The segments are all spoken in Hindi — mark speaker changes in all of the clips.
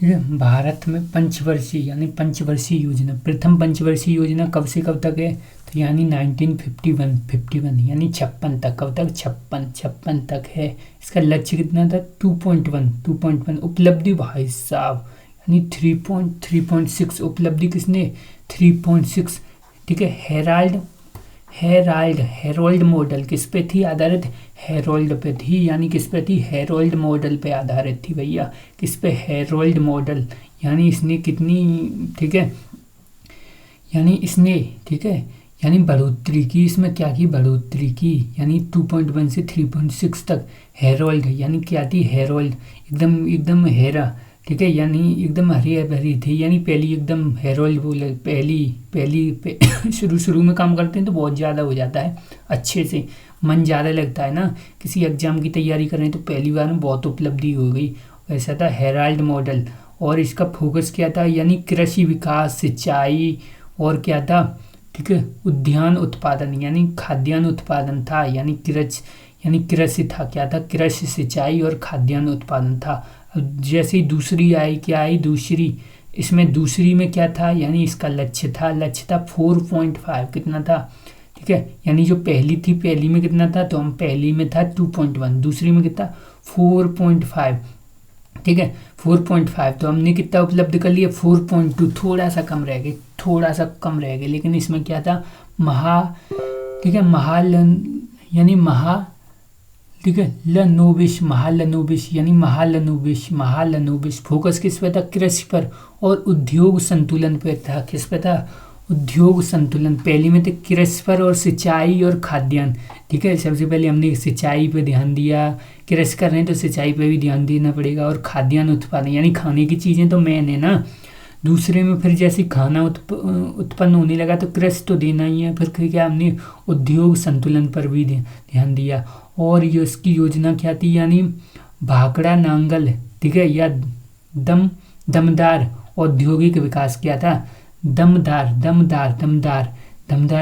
Speaker 1: ठीक है। भारत में पंचवर्षीय यानी पंचवर्षीय योजना, प्रथम पंचवर्षीय योजना कब से कब तक है, तो यानी 1951 यानी 56 तक। कब तक, 56 तक है। इसका लक्ष्य कितना था, 2.1 उपलब्धि भाई साहब यानी 3.6 उपलब्धि किसने, 3.6। ठीक है। हेरोल्ड मॉडल किस पे थी आधारित, हेरोल्ड पे थी, यानी किस पे थी, हेरोल्ड मॉडल पे आधारित थी भैया। किस पे, हेरोल्ड मॉडल। यानी इसने कितनी, ठीक है, यानी इसने, ठीक है, यानी बढ़ोतरी की, इसमें क्या की, बढ़ोतरी की, यानी 2.1 से 3.6 तक। हेरोल्ड यानी क्या थी, हेरोल्ड एकदम एकदम हेरा, ठीक है, यानी एकदम हरी भरी थी, यानी पहली एकदम हेरोल्ड बोले, पहली शुरू में काम करते हैं तो बहुत ज़्यादा हो जाता है, अच्छे से मन ज़्यादा लगता है ना। किसी एग्जाम की तैयारी कर रहे हैं तो पहली बार में बहुत उपलब्धि हो गई, वैसा था हेराल्ड मॉडल। और इसका फोकस क्या था, यानी कृषि विकास, सिंचाई और क्या था, ठीक है, उद्यान उत्पादन यानी खाद्यान्न उत्पादन था, यानी कृषि था, क्या था, कृषि, सिंचाई और खाद्यान्न उत्पादन था। अब जैसे ही दूसरी आई, क्या आई दूसरी, इसमें दूसरी में क्या था, यानी इसका लक्ष्य था 4.5, कितना था, ठीक है, यानी जो पहली थी, पहली में कितना था, तो हम पहली में था 2.1, दूसरी में कितना 4.5, ठीक है, 4.5। तो हमने कितना उपलब्ध कर लिया, 4.2, थोड़ा सा कम रह गए, लेकिन इसमें क्या था, ठीक है, यानी ठीक है, महालनोबिश फोकस किस पे था, कृषि पर और उद्योग संतुलन पे था। किस पे था, उद्योग संतुलन। पहली में थे कृषि पर और सिंचाई और खाद्यान्न। ठीक है, सबसे पहले हमने सिंचाई पे ध्यान दिया, कृषि कर रहे हैं तो सिंचाई पे भी ध्यान देना पड़ेगा, और खाद्यान्न उत्पादन यानी खाने की चीज़ें तो मेन है ना। दूसरे में फिर जैसे खाना उत्पन्न होने लगा तो कृषि तो देना ही है, फिर क्या हमने उद्योग संतुलन पर भी ध्यान दिया। और ये इसकी योजना क्या थी, यानी भाखड़ा नांगल, ठीक है, या दमदार औद्योगिक विकास किया था। दमदार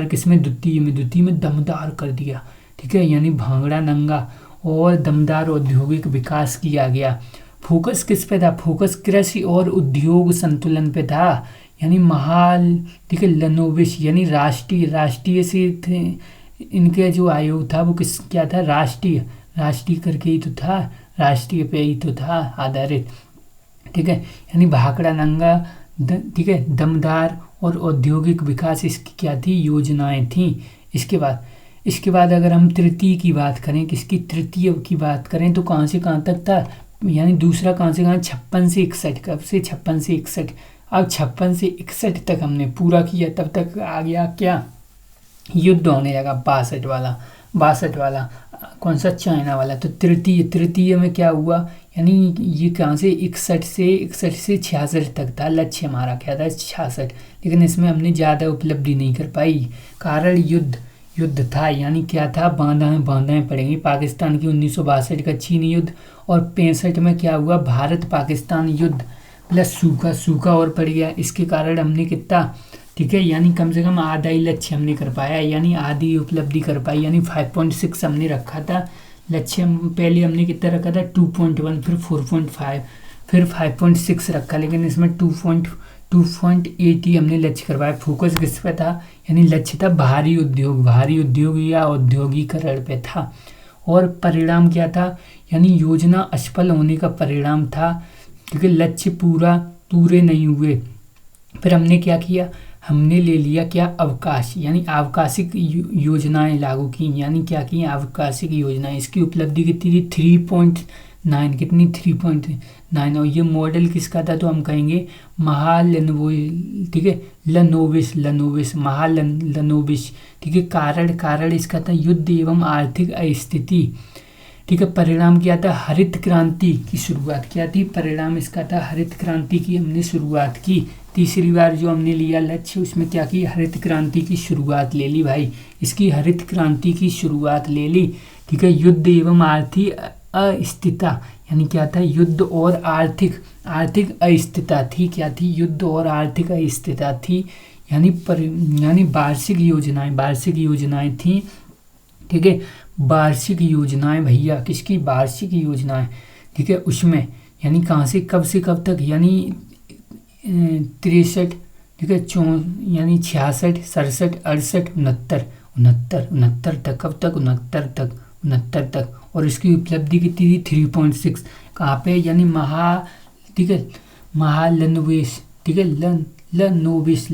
Speaker 1: किसमें, द्वितीय में दमदार कर दिया, ठीक है, यानी भांगड़ा नंगा और दमदार औद्योगिक विकास किया गया। फोकस किस पे था, फोकस कृषि और उद्योग संतुलन पे था, यानी ठीक है, लनोविश यानी राष्ट्रीय से थे, इनके जो आयोग था वो क्या था, राष्ट्रीय करके ही तो था, राष्ट्रीय पे ही तो था आधारित। ठीक है, यानी भाखड़ा नंगा, ठीक है, दमदार और औद्योगिक विकास इसकी क्या थी, योजनाएं थी। इसके बाद अगर हम तृतीय की बात करें, किसकी, तृतीय की बात करें तो कहाँ से कहाँ तक था, यानी दूसरा कहाँ से कहाँ, 56 से 61, कब से 56 से 61। अब 56 से 61 तक हमने पूरा किया, तब तक आ गया क्या, युद्ध होने लगा 62 वाला, कौन सा, चाइना वाला। तो तृतीय में क्या हुआ, यानी ये कहाँ से 61 से 66 तक था, लक्ष्य हमारा क्या था, 66, लेकिन इसमें हमने ज़्यादा उपलब्धि नहीं कर पाई, कारण युद्ध था, यानी क्या था, बाधाएं पड़ेंगी। पाकिस्तान की 1962 का चीन युद्ध, और 65 में क्या हुआ, भारत पाकिस्तान युद्ध, प्लस सूखा और पड़ गया। इसके कारण हमने कितना, ठीक है, यानी कम से कम आधा ही लक्ष्य हमने कर पाया, यानी आधी उपलब्धि कर पाई, यानी 5.6 हमने रखा था लक्ष्य। पहले हमने कितना रखा था, 2.1, फिर 4.5, फिर 5.6 रखा, लेकिन इसमें 2.8 ही हमने लक्ष्य करवाया। फोकस किस पे था, यानी लक्ष्य था भारी उद्योग या औद्योगिकरण पे था। और परिणाम क्या था, यानी योजना असफल होने का परिणाम था, क्योंकि लक्ष्य पूरे नहीं हुए। फिर हमने क्या किया, हमने ले लिया क्या, अवकाश, यानी आवकाशिक योजनाएं लागू की, यानी क्या की, आवकाशिक योजनाएं। इसकी उपलब्धि कितनी थी, 3.9, कितनी, 3.9। और ये मॉडल किसका था, तो हम कहेंगे ठीक है, लनोविश, ठीक है। कारण इसका था युद्ध एवं आर्थिक अस्थिति, ठीक है। परिणाम क्या था, हरित क्रांति की शुरुआत, क्या थी, परिणाम इसका था हरित क्रांति की हमने शुरुआत की। तीसरी बार जो हमने लिया लक्ष्य, उसमें क्या की, हरित क्रांति की शुरुआत ले ली भाई, इसकी हरित क्रांति की शुरुआत ले ली, ठीक है। युद्ध एवं आर्थिक अस्थिरता, यानी क्या था, युद्ध और आर्थिक अस्थिरता थी, क्या थी, युद्ध और आर्थिक अस्थिरता थी, यानी वार्षिक योजनाएं थी, ठीक है। वार्षिक योजनाएं भैया, किसकी, वार्षिक योजनाएं, ठीक है। उसमें यानी कहाँ से कब तक, यानी 63, ठीक है, यानी 66, 67, 68, 69, 69 तक, कब तक, 69 तक। और इसकी उपलब्धि कितनी थी, 3.6। कहाँ पे, यानी ठीक है, महालनोबिस, ठीक है, लनोबिस,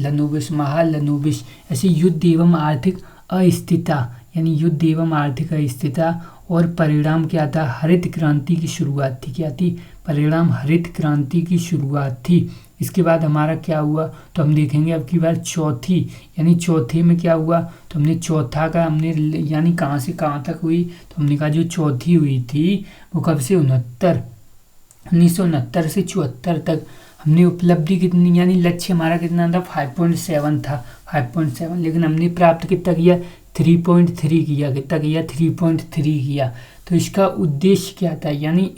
Speaker 1: महालनोबिस। ऐसे युद्ध एवं आर्थिक अस्थिरता, यानी युद्ध एवं आर्थिक अस्थिरता। और परिणाम क्या था, हरित क्रांति की शुरुआत थी। क्या थी, परिणाम हरित क्रांति की शुरुआत थी। इसके बाद हमारा क्या हुआ, तो हम देखेंगे अब की बार चौथी, यानी चौथे में क्या हुआ, तो हमने चौथा का हमने यानी कहाँ से कहाँ तक हुई, तो हमने कहा जो चौथी हुई थी वो कब से, 1969 से 74 तक। हमने उपलब्धि कितनी, यानी लक्ष्य हमारा कितना था, 5.7 था, 5.7, लेकिन हमने प्राप्त कितना किया, 3.3 किया। कितना किया, 3.3 किया। तो इसका उद्देश्य क्या था, यानी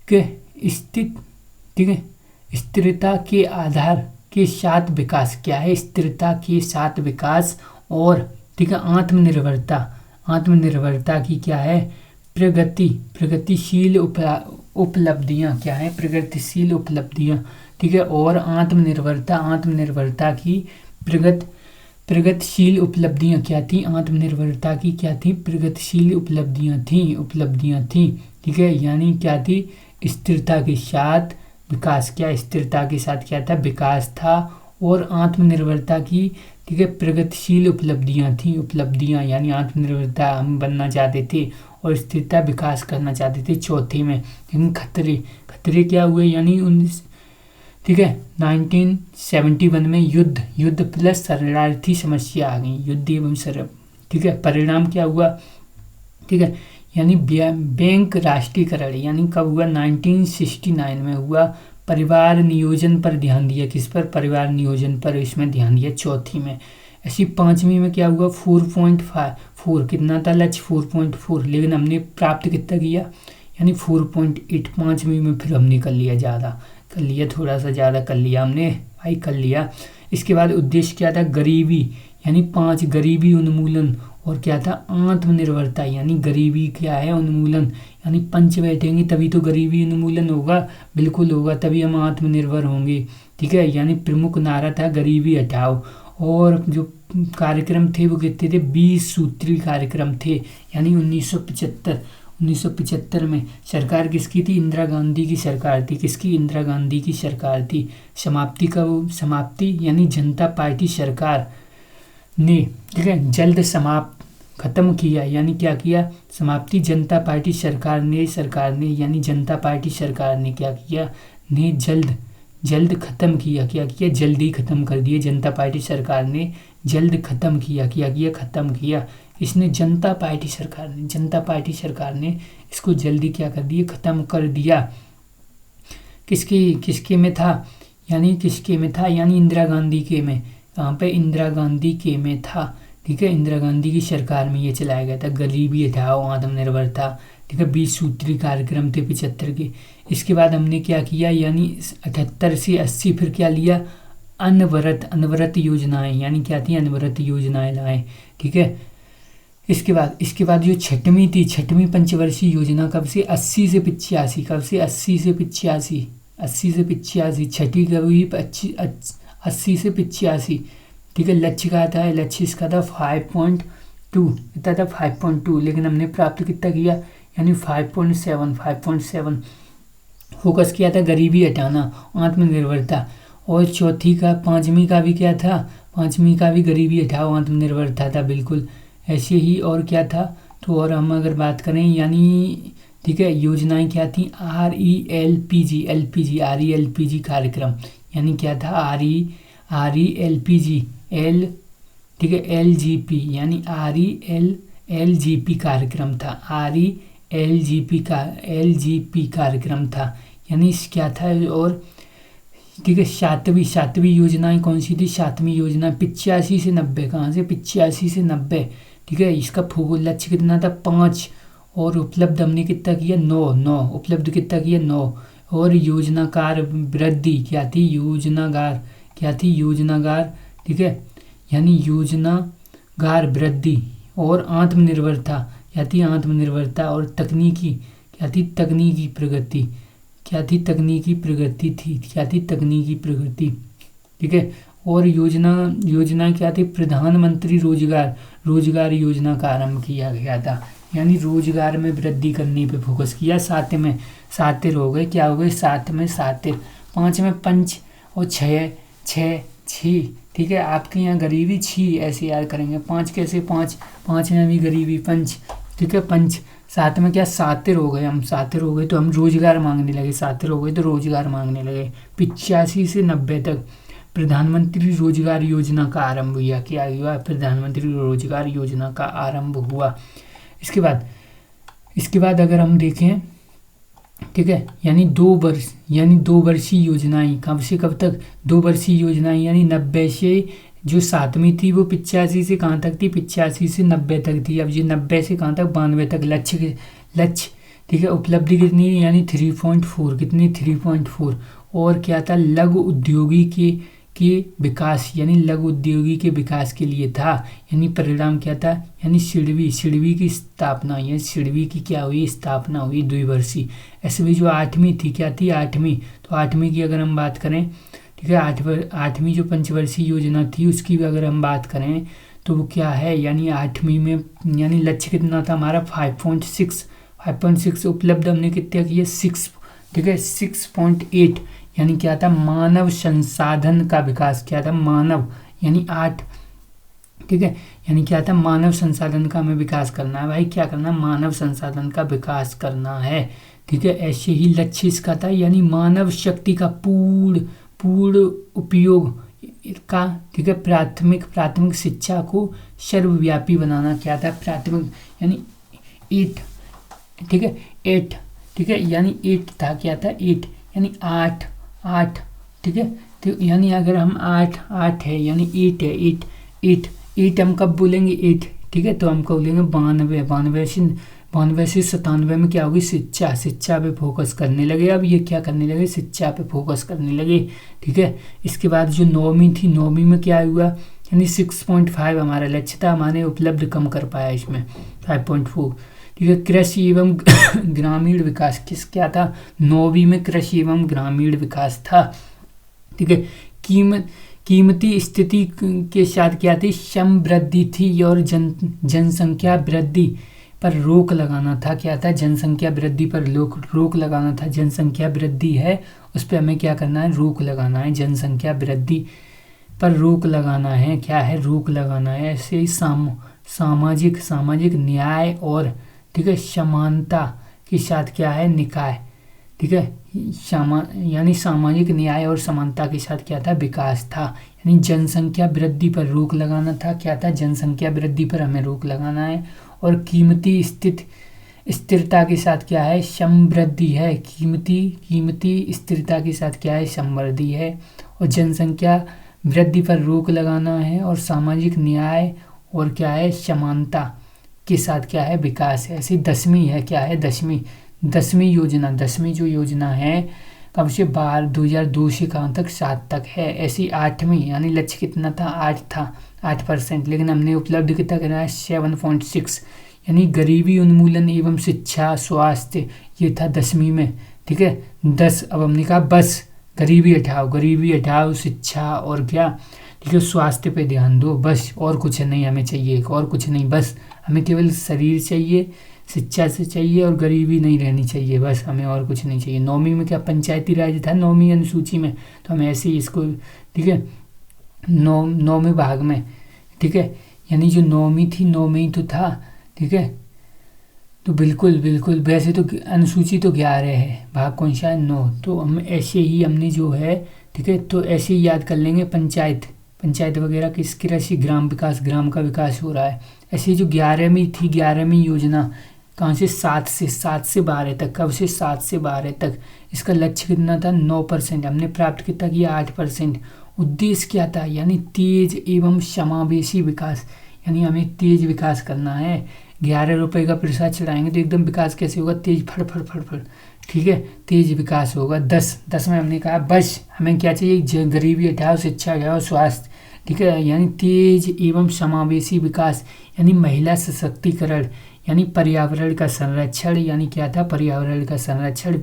Speaker 1: कि ठीक है, स्थिरता के आधार के साथ विकास। क्या है, स्थिरता के साथ विकास। और ठीक है, आत्मनिर्भरता की क्या है, प्रगतिशील उपलब्धियां। क्या है, प्रगतिशील उपलब्धियां, ठीक है। और आत्मनिर्भरता की प्रगतिशील उपलब्धियां क्या थी, आत्मनिर्भरता की क्या थी, प्रगतिशील उपलब्धियां थी, ठीक है। यानी क्या थी, स्थिरता के साथ विकास। क्या, स्थिरता के साथ क्या था, विकास था। और आत्मनिर्भरता की, ठीक है, प्रगतिशील उपलब्धियां यानी आत्मनिर्भरता हम बनना चाहते थे और स्थिरता विकास करना चाहते थे चौथे में। लेकिन खतरे क्या हुए, यानी 19, ठीक है, 1971 में युद्ध प्लस शरणार्थी समस्या आ गई, युद्ध एवं ठीक है। परिणाम क्या हुआ, ठीक है, यानी बैंक राष्ट्रीयकरण, यानी कब हुआ, 1969 में हुआ। परिवार नियोजन पर ध्यान दिया, किस पर, परिवार नियोजन पर इसमें ध्यान दिया चौथी में। ऐसी पांचवी में क्या हुआ, 4.4, कितना था लक्ष्य, 4.4, लेकिन हमने प्राप्त कितना किया, यानी 4.8। पांचवी में फिर हमने कर लिया थोड़ा सा ज़्यादा कर लिया हमने, भाई कर लिया। इसके बाद उद्देश्य क्या था, गरीबी, यानी 5 गरीबी उन्मूलन। और क्या था, आत्मनिर्भरता, यानी गरीबी क्या है, उन्मूलन। यानी पंच बैठेंगे तभी तो गरीबी उन्मूलन होगा, बिल्कुल होगा, तभी हम आत्मनिर्भर होंगे, ठीक है। यानी प्रमुख नारा था गरीबी हटाओ। और जो कार्यक्रम थे वो कितने थे, 20 सूत्री कार्यक्रम थे। यानी 1975 में सरकार किसकी थी, इंदिरा गांधी की सरकार थी। किसकी, इंदिरा गांधी की सरकार थी। समाप्ति यानी जनता पार्टी सरकार ने, ठीक है, जल्द खत्म किया। यानी क्या किया, समाप्ति जनता पार्टी सरकार ने यानी जनता पार्टी सरकार ने क्या किया, ने जल्द खत्म किया। क्या किया, जल्दी खत्म कर दिए। जनता पार्टी सरकार ने जल्द खत्म किया। क्या किया, खत्म किया। इसने जनता पार्टी सरकार ने इसको जल्दी क्या कर दिया, खत्म कर दिया। किसके में था, यानी इंदिरा गांधी के में। कहाँ पे, इंदिरा गांधी के में था, ठीक है। इंदिरा गांधी की सरकार में ये चलाया गया था, गरीबी हटाओ, आत्मनिर्भरता, ठीक है। 20 सूत्री कार्यक्रम थे 75 के। इसके बाद हमने क्या किया, यानी 78 से 80 फिर क्या लिया, अनवरत योजनाएं, यानी क्या थी, अनवरत योजनाएं लाए, ठीक है। इसके बाद जो छठवीं पंचवर्षीय योजना कब से, 80 से 85, कब से, 80 से 85, छठी कब हुई, 80 से 85, ठीक है। लक्ष्य का था, लक्ष्य इसका था 5.2, इतना था 5.2, लेकिन हमने प्राप्त कितना किया, यानी 5.7। फोकस किया था गरीबी हटाना, आत्मनिर्भरता। और पांचवी का भी क्या था, पांचवी का भी गरीबी हटाओ, आत्मनिर्भरता था, बिल्कुल ऐसे ही। और क्या था, तो और हम अगर बात करें, यानी ठीक है, योजनाएं क्या थी, RELPG कार्यक्रम, यानी क्या था, RELPG, ठीक है, LGP, यानी LGP कार्यक्रम था, LGP कार्यक्रम था, यानी क्या था। और ठीक है, सातवीं योजनाएं कौन सी थी, सातवीं योजना 85 से 90, कहाँ से, 85 से 90, ठीक है। इसका लक्ष्य कितना था, 5। और उपलब्ध हमने कितना किया, 9 उपलब्ध कितना किया, 9। और योजनाकार वृद्धि क्या थी, योजनागार, ठीक है, यानी योजनागार वृद्धि। और आत्मनिर्भरता क्या थी, आत्मनिर्भरता। और तकनीकी क्या थी, तकनीकी प्रगति, क्या थी, तकनीकी प्रगति थी, क्या थी, तकनीकी प्रगति। ठीक है, और योजना क्या थी, प्रधानमंत्री रोजगार योजना का आरंभ किया गया था, यानी रोजगार में वृद्धि करने पे फोकस किया। सात में सातिर हो गए, क्या हो गए, सात में सातिर, पाँच में पंच, और छः छी। ठीक है, आपके यहाँ गरीबी छी ऐसे याद करेंगे, पाँच कैसे, पाँच में भी गरीबी, पंच। ठीक है, पंच। साथ में क्या, सातिर हो गए, हम सातिर हो गए तो हम रोजगार मांगने लगे, सातिर हो गए तो रोजगार मांगने लगे। 85 से 90 तक प्रधानमंत्री रोजगार योजना का आरंभ हुआ, क्या हुआ, प्रधानमंत्री रोजगार योजना का आरंभ हुआ। इसके बाद अगर हम देखें, ठीक है, यानी 2 वर्षीय योजनाएं, कब से कब तक, 2 वर्षीय योजनाएं, यानी 90 से, जो 7वीं थी वो 85 से कहाँ तक थी, 85 से 90 तक थी। अब ये 90 से कहाँ तक, 92 तक लक्ष्य। ठीक है, उपलब्धि कितनी, यानी 3.4, कितनी, 3.4। और क्या था, लघु उद्योगी के विकास, यानी लघु उद्योगी के विकास के लिए था, यानी परिणाम क्या था, यानी सिडबी की स्थापना, यानी सिडबी की क्या हुई, स्थापना हुई, 2 वर्षीय। ऐसे भी जो 8वीं थी, क्या थी, 8वीं, तो 8वीं की अगर हम बात करें, ठीक है, 8वीं जो पंचवर्षीय योजना थी उसकी भी अगर हम बात करें तो वो क्या है, यानी 8वीं में, यानी लक्ष्य कितना था हमारा, 5.6 उपलब्ध हमने कितना किया, 6। ठीक है, 6.8, यानी क्या था, मानव संसाधन का विकास, क्या था, मानव, यानी 8। ठीक है, यानी क्या था, मानव संसाधन का हमें विकास करना है भाई, क्या करना है, मानव संसाधन का विकास करना है। ठीक है, ऐसे ही लक्ष्य इसका था, यानी मानव शक्ति का पूर्ण उपयोग का। ठीक है, प्राथमिक शिक्षा को सर्वव्यापी बनाना, क्या था, प्राथमिक, यानी 8। ठीक है, 8। ठीक है, यानी 8 था, क्या था, 8, यानी 8। ठीक है, तो यानी अगर हम 8 है, यानी 8 है, 8 हम कब बोलेंगे, 8। ठीक है, तो हम कब बोलेंगे, 92 से 97 में क्या होगी, शिक्षा पे फोकस करने लगे। अब ये क्या करने लगे, शिक्षा पे फोकस करने लगे। ठीक है, इसके बाद जो 9वीं थी, 9वीं में क्या हुआ, यानी 6.5 हमारा लक्ष्य था, हमारे उपलब्ध कम कर पाया इसमें, 5.4। ठीक है, कृषि एवं ग्रामीण विकास, क्या था, 9वीं में कृषि एवं ग्रामीण विकास था। ठीक है, कीमती स्थिति के साथ क्या थी, समृद्धि थी, और जनसंख्या वृद्धि पर रोक लगाना था, क्या था, जनसंख्या वृद्धि पर रोक लगाना था। जनसंख्या वृद्धि है उस पर हमें क्या करना है, रोक लगाना है, जनसंख्या वृद्धि पर रोक लगाना है, क्या है, रोक लगाना है। ऐसे ही सामाजिक न्याय और, ठीक है, समानता के साथ क्या है, निकाय। ठीक है, यानी सामाजिक न्याय और समानता के साथ क्या था, विकास था, यानी जनसंख्या वृद्धि पर रोक लगाना था, क्या था, जनसंख्या वृद्धि पर हमें रोक लगाना है। और कीमती स्थिरता के साथ क्या है, समृद्धि है, कीमती स्थिरता के साथ क्या है, समृद्धि है। और जनसंख्या वृद्धि पर रोक लगाना है, और सामाजिक न्याय और क्या है, समानता के साथ क्या है, विकास है। ऐसी 10वीं है, क्या है, 10वीं योजना, 10वीं जो योजना है कब से, 2002 से कहाँ तक, 7 तक है। ऐसी 8वीं, यानी लक्ष्य कितना था, 8 था, 8%, लेकिन हमने उपलब्ध कितना करना है, 7.6, यानी गरीबी उन्मूलन एवं शिक्षा स्वास्थ्य, ये था 10वीं में। ठीक है, 10। अब हमने कहा बस गरीबी हटाओ, शिक्षा और क्या, ठीक है, स्वास्थ्य पे ध्यान दो, बस, और कुछ नहीं हमें चाहिए, और कुछ नहीं, बस हमें केवल शरीर चाहिए, शिक्षा से चाहिए, और गरीबी नहीं रहनी चाहिए, बस हमें और कुछ नहीं चाहिए। 9वीं में क्या, पंचायती राज था 9वीं अनुसूची में, तो हम ऐसे ही इसको, ठीक है, 9वें भाग में, ठीक है, यानी जो 9वीं थी, 9वीं तो था। ठीक है, तो बिल्कुल वैसे तो अनुसूची तो 11 है, भाग कौन सा है, 9। तो हम ऐसे ही हमने जो है, ठीक है, तो ऐसे ही याद कर लेंगे, पंचायत वगैरह किस, कृषि, ग्राम विकास, ग्राम का विकास हो रहा है। ऐसे जो 11वीं थी, 11वीं योजना कहाँ से, 7 से 12 तक, कब से, 7 से 12 तक। इसका लक्ष्य कितना था, 9%, हमने प्राप्त कितना किया, 8%। उद्देश्य क्या था, यानी तेज एवं समावेशी विकास, यानी हमें तेज विकास करना है। 11 रुपए का प्रसाद चढ़ाएंगे तो एकदम विकास कैसे होगा, तेज, फड़। ठीक है, तेज विकास होगा। 10 में हमने कहा बस हमें क्या चाहिए, गरीबी हटाओ, शिक्षा हटाओ, स्वास्थ्य। ठीक है, यानी तेज एवं समावेशी विकास, यानी महिला सशक्तिकरण, यानी पर्यावरण का संरक्षण, यानी क्या था, पर्यावरण का संरक्षण,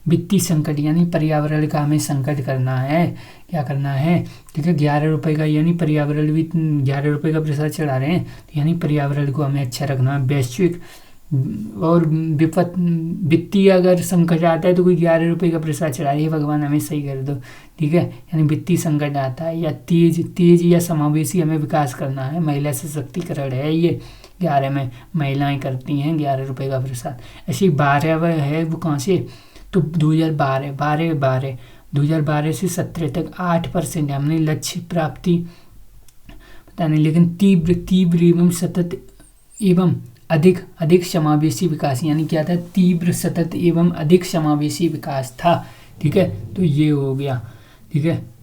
Speaker 1: वित्तीय संकट यानी पर्यावरण का हमें संकट करना है, क्या करना है, ठीक है। 11 रुपए का यानी पर्यावरण भी 11 रुपए का प्रसाद चढ़ा रहे हैं, तो यानी पर्यावरण को हमें अच्छा रखना है। वैश्विक और विपत वित्तीय अगर संकट आता है तो कोई 11 रुपए का प्रसाद चढ़ाइए, भगवान हमें सही कर दो, ठीक है। यानी वित्तीय संकट आता है। या तेज या समावेशी हमें विकास करना है, महिला सशक्तिकरण है ये। 11 में महिलाएं करती हैं 11 रुपए का प्रसाद। ऐसी 12 है वो कहाँ से, तो 2012 से 17 तक 8% हमने लक्ष्य प्राप्ति पता नहीं, लेकिन तीव्र एवं सतत एवं अधिक समावेशी विकास, यानी क्या था, तीव्र सतत एवं अधिक समावेशी विकास था, ठीक है। तो ये हो गया, ठीक है।